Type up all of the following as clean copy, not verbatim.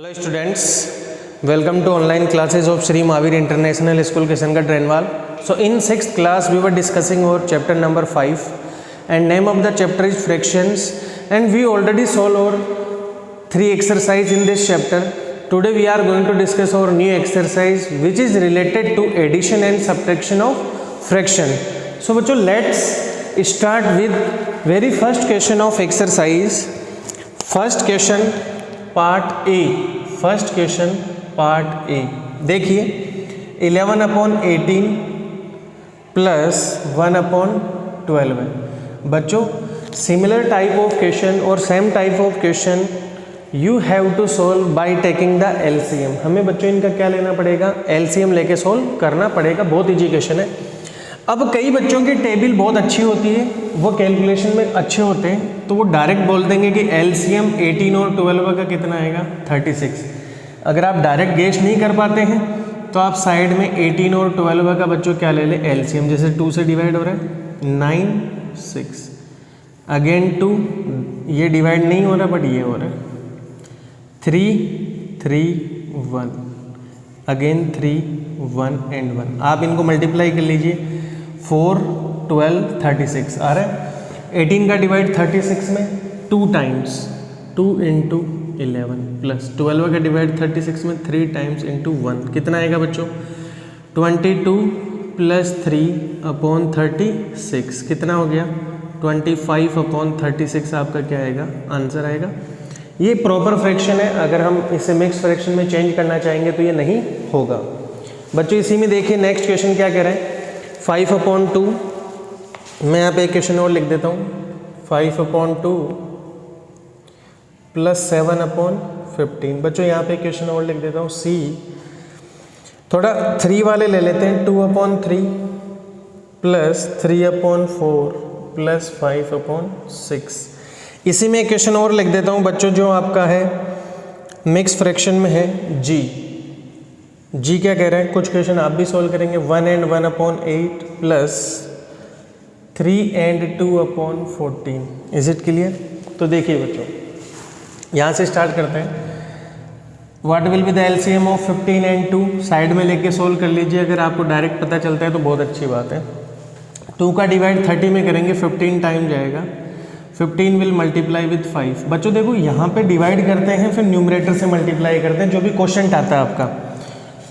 Hello students, welcome to online classes of Sri Mahavir International School Kishangarh Renwal. So in 6th class we were discussing our chapter number 5 and name of the chapter is fractions, and we already solved our 3 exercise in this chapter. Today we are going to discuss our new exercise which is related to addition and subtraction of fraction. So बच्चों let's start with very first question of exercise. First question part A, first question part A देखिए 11/18 plus 1/12 है। बच्चों similar type of question और same type of question you have to solve by taking the LCM. हमें बच्चों इनका क्या लेना पड़ेगा, एलसीएम लेके सोल्व करना पड़ेगा। बहुत ईजी क्वेश्चन है। अब कई बच्चों की टेबल बहुत अच्छी होती है, वो कैलकुलेशन में अच्छे होते हैं, तो वो डायरेक्ट बोल देंगे कि एलसीएम 18 और 12 का कितना आएगा 36। अगर आप डायरेक्ट गेस नहीं कर पाते हैं तो आप साइड में 18 और 12 का बच्चों क्या ले लें एलसीएम। जैसे 2 से डिवाइड हो रहा है 9 6, अगेन 2, ये डिवाइड नहीं हो रहा बट ये हो रहा है 3 3 1, अगेन 3 1 एंड 1। आप इनको मल्टीप्लाई कर लीजिए 4 12 36 आ रहा है। 18 का डिवाइड 36 में 2 टाइम्स 2 इंटू 11 प्लस 12 का डिवाइड 36 में 3 टाइम्स इंटू 1 कितना आएगा बच्चों 22 प्लस 3/36 कितना हो गया 25/36 आपका क्या आएगा आंसर आएगा। ये प्रॉपर फ्रैक्शन है, अगर हम इसे मिक्स फ्रैक्शन में चेंज करना चाहेंगे तो ये नहीं होगा। बच्चों इसी में देखिए नेक्स्ट क्वेश्चन क्या कह रहा है 5/2। मैं यहाँ पे एक क्वेश्चन और लिख देता हूँ 5/2 प्लस 7/15। बच्चों यहाँ पे क्वेश्चन और लिख देता हूँ सी। थोड़ा 3 वाले ले लेते हैं 2/3 प्लस 3/4 प्लस 5/6। इसी में क्वेश्चन और लिख देता हूँ बच्चों जो आपका है मिक्स फ्रैक्शन में है जी क्या कह रहा है। कुछ क्वेश्चन आप भी सॉल्व करेंगे 1 and 1/8 plus 3 and 2/14। Is it clear. तो देखिए बच्चों यहाँ से स्टार्ट करते हैं। What will be the LCM of 15 and 2 side में लेके सोल्व कर लीजिए। अगर आपको डायरेक्ट पता चलता है तो बहुत अच्छी बात है। 2 का डिवाइड 30 में करेंगे 15 टाइम जाएगा, 15 विल मल्टीप्लाई विथ 5। बच्चों देखो यहाँ पे डिवाइड करते हैं फिर न्यूमरेटर से मल्टीप्लाई करते हैं जो भी क्वेश्चन आता है आपका।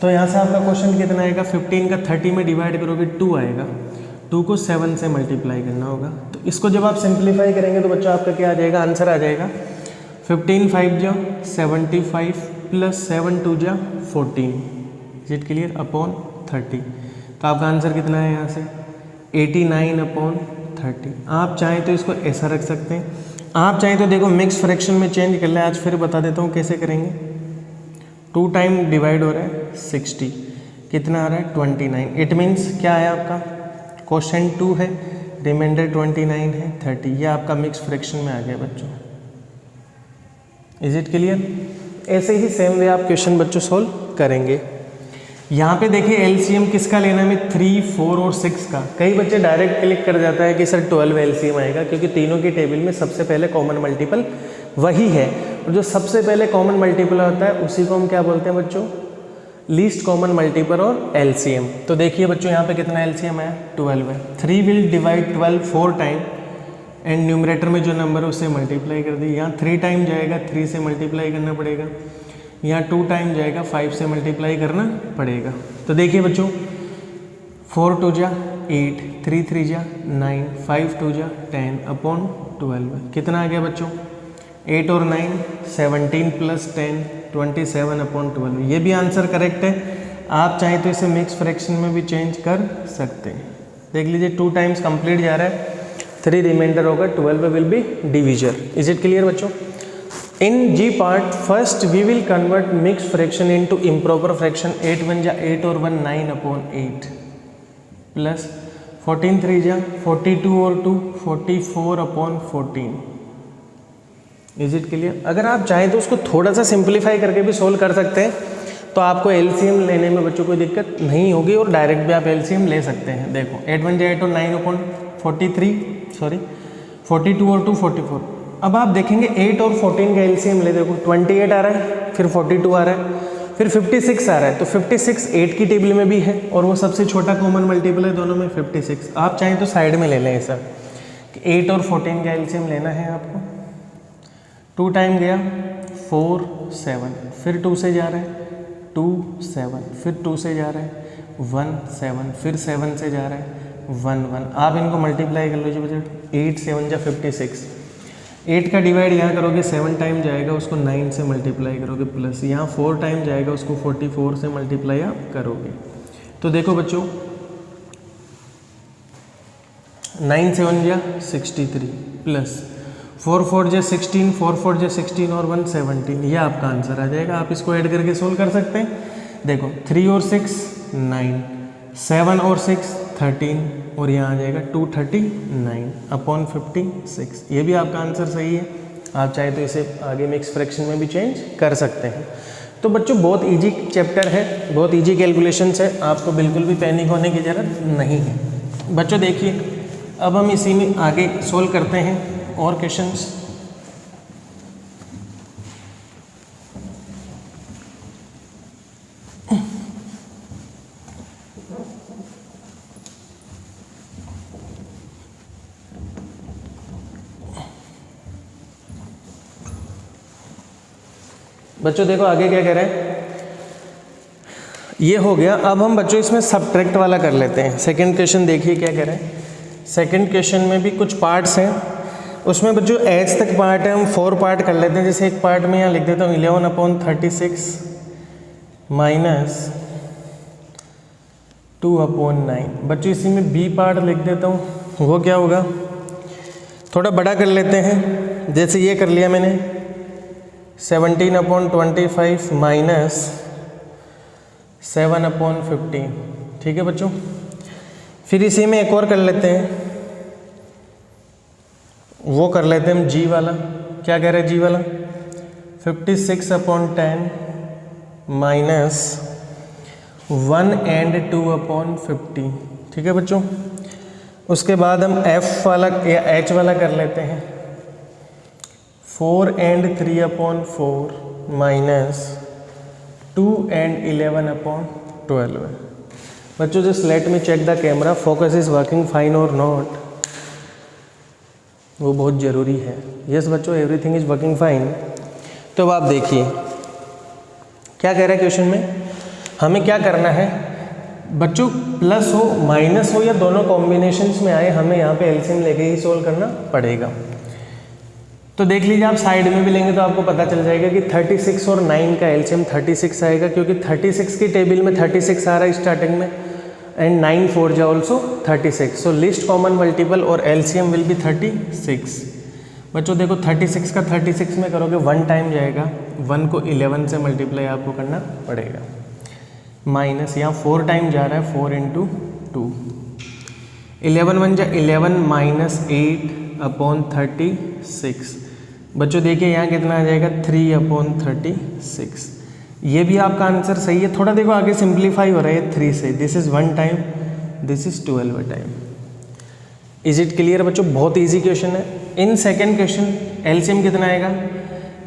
तो यहाँ से आपका क्वेश्चन कितना आएगा 15 का 30 में डिवाइड करोगे 2 आएगा, 2 को 7 से मल्टीप्लाई करना होगा। तो इसको जब आप सिंप्लीफाई करेंगे तो बच्चों आपका क्या आ जाएगा आंसर आ जाएगा 15 5 जा 75 प्लस 7 2 जा 14। Is it clear upon 30। तो आपका आंसर कितना है यहाँ से 89/30। आप चाहें तो इसको ऐसा रख सकते हैं, आप चाहें तो देखो मिक्स फ्रैक्शन में चेंज कर ले। आज फिर बता देता हूँ कैसे करेंगे। 2 टाइम डिवाइड हो रहा है 60, कितना आ रहा है 29। इट मीन्स क्या है आपका क्वेश्चन 2 है, रिमाइंडर 29 है 30। ये आपका मिक्स फ्रैक्शन में आ गया बच्चों। Is it clear. ऐसे ही सेम वे आप क्वेश्चन बच्चों सोल्व करेंगे। यहाँ पे देखिए एलसीएम किसका लेना है 3 4 और 6 का। कई बच्चे डायरेक्ट क्लिक कर जाता है कि सर 12 एलसीएम आएगा, क्योंकि तीनों की टेबल में सबसे पहले कॉमन मल्टीपल वही है। और जो सबसे पहले कॉमन मल्टीपल होता है उसी को हम क्या बोलते हैं बच्चों लीस्ट कॉमन मल्टीपल और एलसीएम। तो देखिए बच्चों यहाँ पे कितना एलसीएम है 12 है। 3 will divide 12 4 time and numerator में जो नंबर है उससे मल्टीप्लाई कर दी। यहाँ 3 टाइम जाएगा 3 से मल्टीप्लाई करना पड़ेगा, यहाँ 2 टाइम जाएगा 5 से मल्टीप्लाई करना पड़ेगा। तो देखिए बच्चों 4 2 जा 8, 3 3 जा 9, 5 2 जा 10/12 कितना आ गया बच्चों 8 और 9 17 प्लस 10 27/12। ये भी आंसर करेक्ट है। आप चाहें तो इसे मिक्स फ्रैक्शन में भी चेंज कर सकते हैं। देख लीजिए 2 टाइम्स कंप्लीट जा रहा है, 3 रिमाइंडर होगा, 12 will be divisor. Is it clear बच्चों। In G part first we will convert mix fraction into improper fraction. 8 1 जा 8 और 1 9/8 प्लस 14 3 जा 42 और 2 44/14। Is it clear. अगर आप चाहें तो उसको थोड़ा सा सिंप्लीफाई करके भी सोल्व कर सकते हैं, तो आपको एलसीएम लेने में बच्चों कोई दिक्कत नहीं होगी और डायरेक्ट भी आप एलसीएम ले सकते हैं। देखो 8 1 जा 8 और 9/43 42 और 2 44 अब आप देखेंगे 8 और 14 का एलसीएम ले, देखो 28 आ रहा है, फिर 42 आ रहा है, फिर 56 आ रहा है। तो 56 8 की टेबल में भी है और वो सबसे छोटा कॉमन मल्टीपल है दोनों में 56। आप चाहें तो साइड में ले लें ऐसा कि 8 और 14 का एलसीएम लेना है आपको। 2 टाइम गया 4 7, फिर 2 से जा रहा है 2 7, फिर 2 से जा रहा है 1 7, फिर 7 से जा रहा है 1 1। आप इनको मल्टीप्लाई कर लीजिए बच्चों, 8 7 जा 56। 8 का डिवाइड यहाँ करोगे 7 टाइम जाएगा, उसको 9 से मल्टीप्लाई करोगे, प्लस यहाँ 4 टाइम जाएगा, उसको 44 से मल्टीप्लाई आप करोगे। तो देखो बच्चों 9 7 जा 63 प्लस 4 4 जा 16, 4 4 जा 16 और 1 17, ये आपका आंसर आ जाएगा। आप इसको ऐड करके सोल्व कर सकते हैं। देखो 3 और 6 9, 7 और 6 13 और यहाँ आ जाएगा 239 अपॉन 56। ये भी आपका आंसर सही है। आप चाहे तो इसे आगे मिक्स फ्रैक्शन में भी चेंज कर सकते हैं। तो बच्चों बहुत इजी चैप्टर है, बहुत इजी कैलकुलेशंस है, आपको बिल्कुल भी पैनिक होने की ज़रूरत नहीं है। बच्चों देखिए अब हम इसी में आगे सोल्व करते हैं और क्वेश्चंस। बच्चों देखो आगे क्या कह रहे हैं, ये हो गया। अब हम बच्चों इसमें सब्ट्रैक्ट वाला कर लेते हैं। सेकंड क्वेश्चन देखिए क्या कह रहे हैं। सेकंड क्वेश्चन में भी कुछ पार्ट्स हैं, उसमें बच्चों एच तक पार्ट है, हम 4 पार्ट कर लेते हैं। जैसे एक पार्ट में यहाँ लिख देता हूँ 11 अपॉन 36 माइनस 2 अपॉन 9। बच्चों इसी में बी पार्ट लिख देता हूँ, वो क्या होगा, थोड़ा बड़ा कर लेते हैं। जैसे ये कर लिया मैंने 17 अपॉन 25 माइनस 7 अपॉन 15। ठीक है बच्चों, फिर इसी में एक और कर लेते हैं, वो कर लेते हैं हम जी वाला। क्या कह रहे हैं जी वाला, 56 अपॉन 10 माइनस 1 एंड 2 अपॉन 50। ठीक है बच्चों, उसके बाद हम एफ वाला या एच वाला कर लेते हैं, 4 and 3 upon 4 minus 2 and 11 upon 12। बच्चों just let me check the camera, focus is working fine और नॉट, वो बहुत ज़रूरी है। यस बच्चों एवरीथिंग इज वर्किंग फाइन। तो अब आप देखिए क्या कह रहा है क्वेश्चन में, हमें क्या करना है बच्चों, प्लस हो माइनस हो या दोनों कॉम्बिनेशंस में आए, हमें यहाँ पे एलसीएम लेके ही सोल्व करना पड़ेगा। तो देख लीजिए आप साइड में भी लेंगे तो आपको पता चल जाएगा कि 36 और 9 का एलसीएम 36 आएगा, क्योंकि 36 की टेबल में 36 आ रहा है स्टार्टिंग में, एंड 9 4 जा ऑल्सो 36। सो लिस्ट कॉमन मल्टीपल और एलसीएम विल बी 36। बच्चों देखो 36 का 36 में करोगे 1 टाइम जाएगा, 1 को 11 से मल्टीप्लाई आपको करना पड़ेगा, माइनस यहाँ 4 टाइम जा रहा है 4 इंटू 2, 11 1 जा 11 माइनस 8 अपॉन 36। बच्चों देखिए यहाँ कितना आ जाएगा 3 अपॉन 36। ये भी आपका आंसर सही है। थोड़ा देखो आगे सिंप्लीफाई हो रहा है 3 से, this is 1 time, this is 12 time. Is it clear बच्चों, बहुत इजी क्वेश्चन है। इन सेकेंड क्वेश्चन एलसीएम कितना आएगा,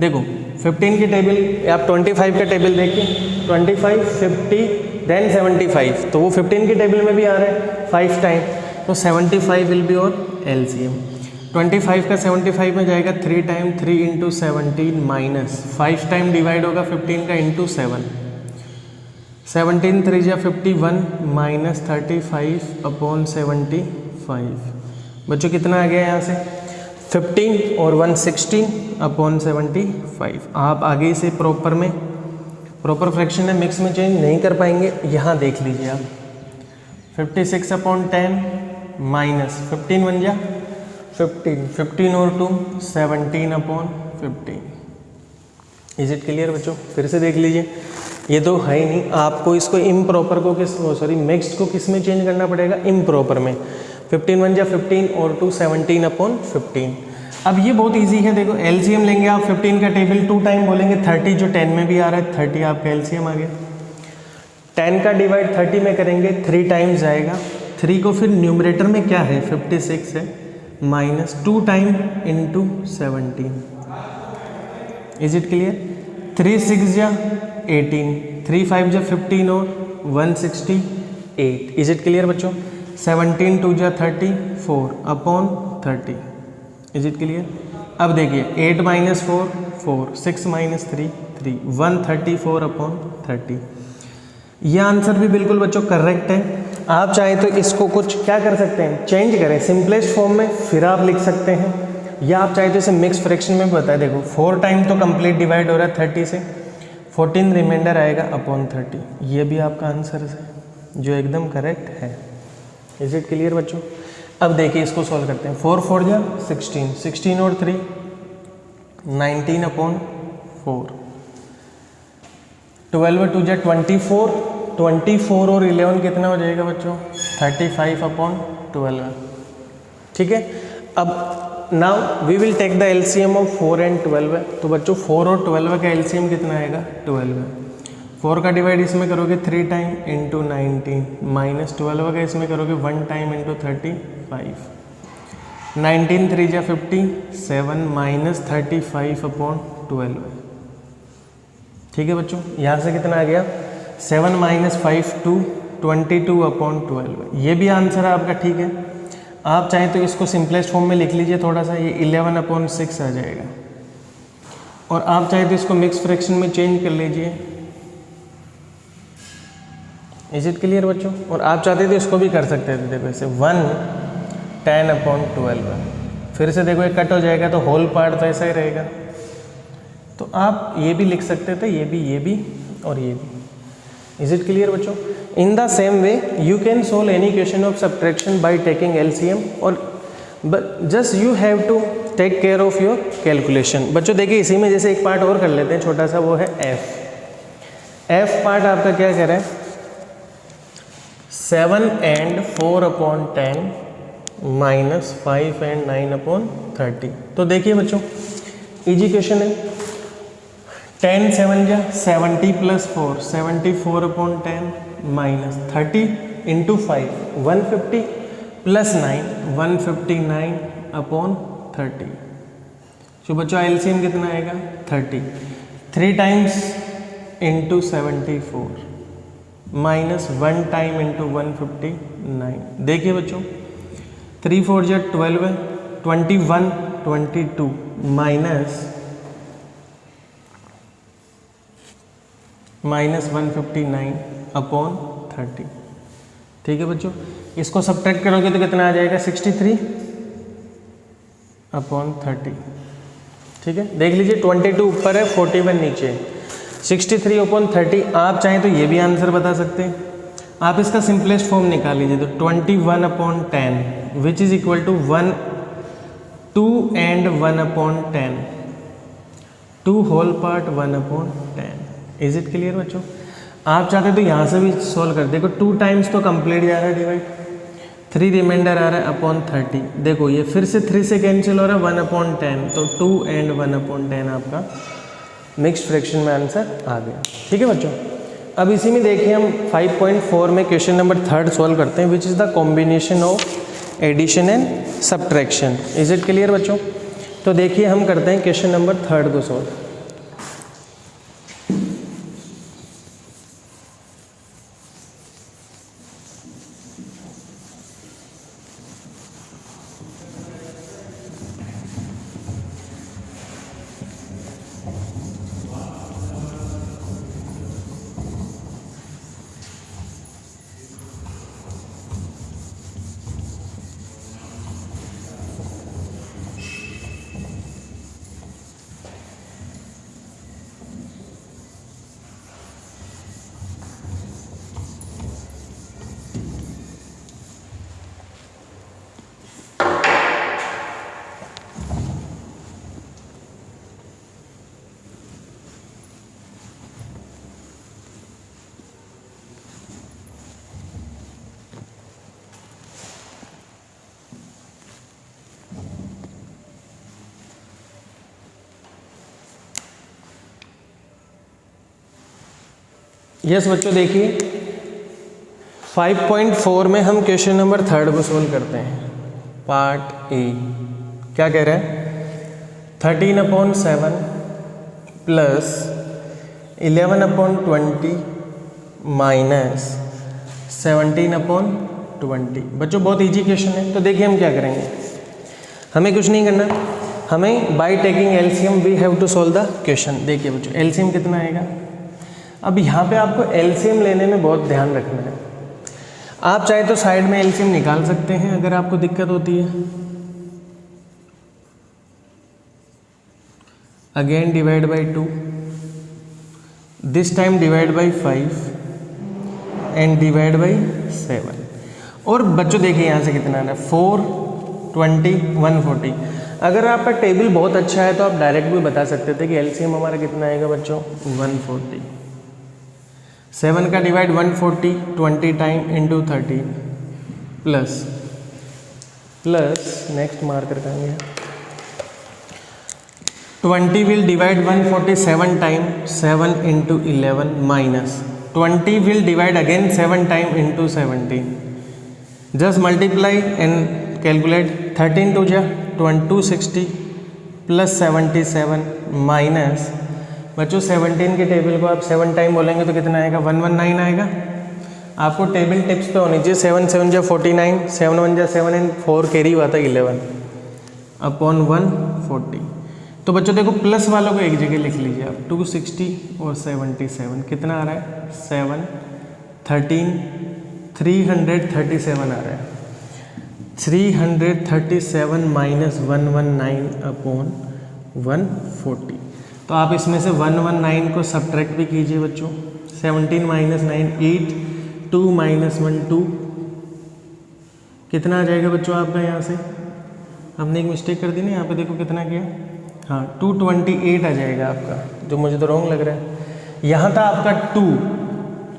देखो 15 की टेबल आप 25 का टेबल देखिए, 25 50 देन 75, तो वो 15 की टेबल में भी आ रहा है 5 टाइम, तो 75 विल बी और एलसीएम। 25 का 75 में जाएगा 3 time, 3 into 17 minus 5 time divide होगा 15 का इंटू 7, 17 3 जा 51 माइनस 35 अपॉन 75। बच्चों कितना आ गया यहाँ से 15 और 1 16 अपॉन 75। आप आगे से प्रॉपर में, प्रॉपर फ्रैक्शन है, मिक्स में चेंज नहीं कर पाएंगे। यहाँ देख लीजिए आप 56 अपॉन 10 माइनस 15 1 जा 15, 15 और 2 17 अपॉन 15। इज इट क्लियर बच्चों, फिर से देख लीजिए, ये तो है ही नहीं, आपको इसको इम्प्रॉपर को किस, सॉरी मिक्स्ड को किस में चेंज करना पड़ेगा, इम्प्रॉपर में। 15 1 जा 15 और 2 17 अपॉन 15। अब ये बहुत इजी है, देखो एलसीएम लेंगे आप 15 का टेबल 2 टाइम बोलेंगे 30, जो 10 में भी आ रहा है 30 आपका एलसीएम आ गया। 10 का डिवाइड 30 में करेंगे 3 टाइम्स जाएगा, 3 को फिर न्यूमरेटर में क्या है 56 है, minus 2 time into 17, is it clear? 3 6 जा 18, 3 5 जा 15 और 168, इज इट क्लियर बच्चों? 17 2 जा 34 अपॉन 30, इज इट क्लियर? अब देखिए 8 माइनस 4 4, 6 माइनस 3 3, 134 अपॉन 30। यह आंसर भी बिल्कुल बच्चों करेक्ट है। आप चाहें तो इसको कुछ क्या कर सकते हैं, चेंज करें सिंपलेस्ट फॉर्म में, फिर आप लिख सकते हैं, या आप चाहे तो इसे मिक्स फ्रैक्शन में भी बताए। देखो 4 टाइम तो कंप्लीट डिवाइड हो रहा है 30 से, 14 रिमाइंडर आएगा अपॉन 30। ये भी आपका आंसर है जो एकदम करेक्ट है। इज इट क्लियर बच्चों? अब देखिए इसको सॉल्व करते हैं। 4 4 जा 16, 16 और 3 19 अपॉन 4, 12 2 जा 24, 24 और 11 कितना हो जाएगा बच्चों? 35 अपॉन 12। ठीक है, अब now we will take the LCM of 4 and 12। तो बच्चों 4 और 12 का एलसीएम कितना आएगा? 12 है। 4 का डिवाइड इसमें करोगे 3 टाइम इंटू 19, माइनस 12 का इसमें करोगे 1 टाइम इंटू 35, 19 3 जा 57 माइनस 35 अपॉन 12। ठीक है बच्चों, यहाँ से कितना आ गया? 7 माइनस 5 2, 22 अपॉन 12। ये भी आंसर है आपका। ठीक है, आप चाहें तो इसको सिंपलेस्ट फॉर्म में लिख लीजिए थोड़ा सा, ये 11 अपॉन 6 आ जाएगा। और आप चाहें तो इसको मिक्स फ्रैक्शन में चेंज कर लीजिए। इज इट क्लियर बच्चों? और आप चाहते तो इसको भी कर सकते थे, देखो ऐसे 1 10 अपॉन 12। फिर से देखो ये कट हो जाएगा तो होल पार्ट तो ऐसा ही रहेगा। तो आप ये भी लिख सकते थे, ये भी और ये भी। इज इट क्लियर बच्चों? In the same way you can solve any question of subtraction by taking LCM, और just you have to take care of your calculation. बच्चों देखिए इसी में जैसे एक पार्ट और कर लेते हैं छोटा सा, वो है एफ पार्ट आपका क्या कह रहा है? 7 and 4 upon 10 minus 5 and 9 upon 30। तो देखिए बच्चों इजी क्वेश्चन है। 10 7 जा 70 plus 4, 74 upon 10 minus 30 into 5 150 plus 9 159 upon 30। तो बच्चों एलसीएम कितना आएगा? 30। 3 times into 74 minus 1 time into 159। देखिए बच्चों 3 4 जा 12, 21 22 माइनस 159 अपॉन 30। ठीक है बच्चों, इसको सब्ट्रैक्ट करोगे तो कितना आ जाएगा? 63 अपॉन 30। ठीक है, देख लीजिए 22 ऊपर है 41 नीचे है, 63 अपॉन 30। आप चाहें तो ये भी आंसर बता सकते हैं। आप इसका सिंपलेस्ट फॉर्म निकाल लीजिए, तो 21 upon 10 which is equal to 1 2 and 1 upon 10, 2 whole part 1 upon 10। Is it clear बच्चों? आप चाहते तो यहाँ से भी सॉल्व कर, देखो 2 टाइम्स तो कंप्लीट जा रहा है डिवाइड, 3 रिमाइंडर आ रहा है अपॉन 30। देखो ये फिर से 3 से कैंसिल हो रहा है 1 अपॉन 10, तो 2 एंड 1 अपॉन 10 आपका मिक्स्ड फ्रैक्शन में आंसर आ गया। ठीक है बच्चों, अब इसी में देखिए हम 5.4 में क्वेश्चन नंबर 3 सॉल्व करते हैं, which is the combination of addition and subtraction. Is it clear बच्चों? तो देखिए हम करते हैं क्वेश्चन नंबर 3 को सॉल्व। यस बच्चों देखिए 5.4 में हम क्वेश्चन नंबर 3 को सोल्व करते हैं। पार्ट ए क्या कह रहा है, 13/7 प्लस 11/20 माइनस 17/20। बच्चों बहुत इजी क्वेश्चन है, तो देखिए हम क्या करेंगे, हमें कुछ नहीं करना, हमें by taking LCM we have to solve the question. देखिए बच्चों एलसीएम कितना आएगा, अब यहाँ पे आपको एलसीएम लेने में बहुत ध्यान रखना है। आप चाहे तो साइड में एलसीएम निकाल सकते हैं अगर आपको दिक्कत होती है। Again divide by 2, this time divide by 5 and divide by 7। और बच्चों देखिए यहाँ से कितना आ रहा है, 4, 20, 140। अगर आपका टेबल बहुत अच्छा है तो आप डायरेक्ट भी बता सकते थे कि एलसीएम हमारा कितना आएगा बच्चों, 140। 7 का divide 140 20 time into 13 plus next marker करेंगे 20 will divide 147 time 7 into 11 minus 20 will divide again 7 time into 17. Just multiply and calculate 13 to 260 plus 77 minus बच्चों 17 के टेबल को आप 7 टाइम बोलेंगे तो कितना आएगा, 119 आएगा। आपको टेबल टिप्स पे होनी चाहिए। 7 7 जा 49, 7 1 जा 7 एंड 4 कैरी हुआ था 11 अपॉन 140। तो बच्चों देखो प्लस वालों को एक जगह लिख लीजिए आप, 260 और 77 कितना आ रहा है, 7 13 337 आ रहा है। 337 माइनस 119 अपॉन 140। तो आप इसमें से 119 को सब्ट्रैक्ट भी कीजिए बच्चों। 17 माइनस 9 8, 2 माइनस 1 2, कितना आ जाएगा बच्चों आपका। यहाँ से हमने एक मिस्टेक कर दी ना, यहाँ पे देखो कितना किया, हाँ 228 आ जाएगा आपका, जो मुझे तो रॉन्ग लग रहा है। यहाँ था आपका 2,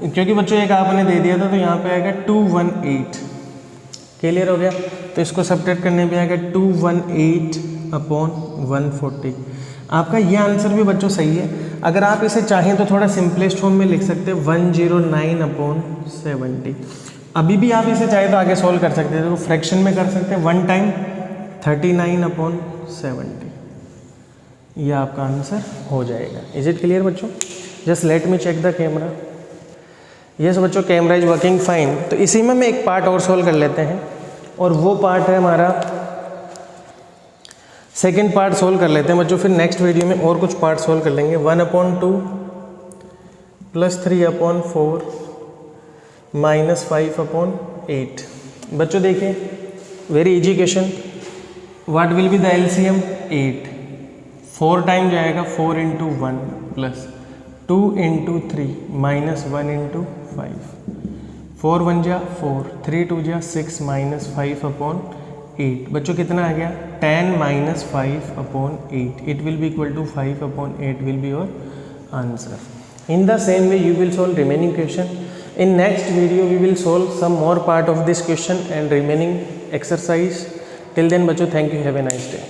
क्योंकि बच्चों एक आपने दे दिया था तो यहाँ पे आएगा 218। क्लियर हो गया। तो इसको सब्ट्रैक्ट करने पे आएगा 218 अपॉन 140। आपका ये आंसर भी बच्चों सही है। अगर आप इसे चाहें तो थोड़ा सिंपलेस्ट फॉर्म में लिख सकते हैं 109 अपॉन 70। अभी भी आप इसे चाहे तो आगे सॉल्व कर सकते हैं, तो फ्रैक्शन में कर सकते हैं 1 टाइम 39 अपॉन 70। यह आपका आंसर हो जाएगा। इज इट क्लियर बच्चों? Just let me check the camera. Yes बच्चों, कैमरा इज वर्किंग फाइन। तो इसी में हम एक पार्ट और सॉल्व कर लेते हैं, और वो पार्ट है हमारा सेकेंड पार्ट सॉल्व कर लेते हैं बच्चों। फिर नेक्स्ट वीडियो में और कुछ पार्ट सॉल्व कर लेंगे। 1/2 प्लस 3/4 माइनस 5/8। बच्चों देखिए very easy question. What will be the LCM? 8। 4 time जाएगा 4 into 1 plus 2 into 3 minus 1 into 5। 4 1 जा 4, 3 2 जा 6 माइनस 5/8। बच्चों कितना आ गया? 10 minus 5/8। It will be equal to 5/8 will be your answer. In the same way you will solve remaining question. In next video we will solve some more part of this question and remaining exercise. Till then बच्चों, thank you, have a nice day.